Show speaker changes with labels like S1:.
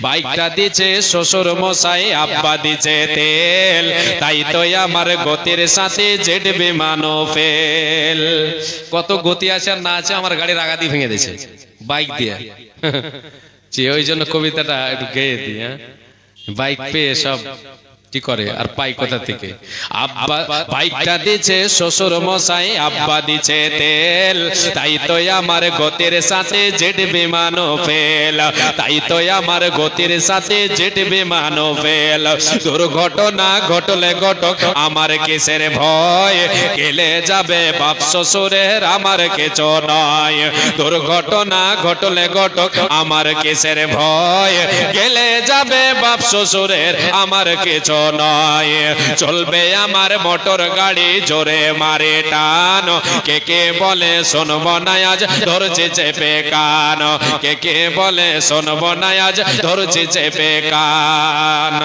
S1: বাইকটা দিছে শ্বশুর মশাই, আব্বা দিছে তেল, তাই তো আমার গতির সাথে জেট বিমানও ফেল। কত গতি আছে আর না আছে, আমার গাড়ির আগা দিয়ে ভেঙে দিয়েছে বাইক দিয়ে। ওই জন্য কবিতাটা একটু গেয়ে দিই। বাইক পেয়ে সব কি করে আর পাই কোথা থেকে? আব্বা বাইকটা দিছে শ্বশুর মশাই, আব্বা দিছে তেল, তাই তো আমার গতির সাথে জেট বিমানও ফেল, তাই তো আমার গতির সাথে জেট বিমানও ফেল। দুর্ঘটনা ঘটলে ঘটক আমার কিসের ভয়, গেলে যাবে বাপ শ্বশুরের আমার কিছু নয়। দুর্ঘটনা ঘটলে ঘটক আমার কিসের ভয়, গেলে যাবে বাপ শ্বশুরের আমার কিছু নয়। চলবে আমার মোটর গাড়ি জোরে মারে টান, কে কে বলে শুনবো না আজ ধরছে চেপে কান, কে কে বলে শুনবো না আজ ধরছে চেপে কান।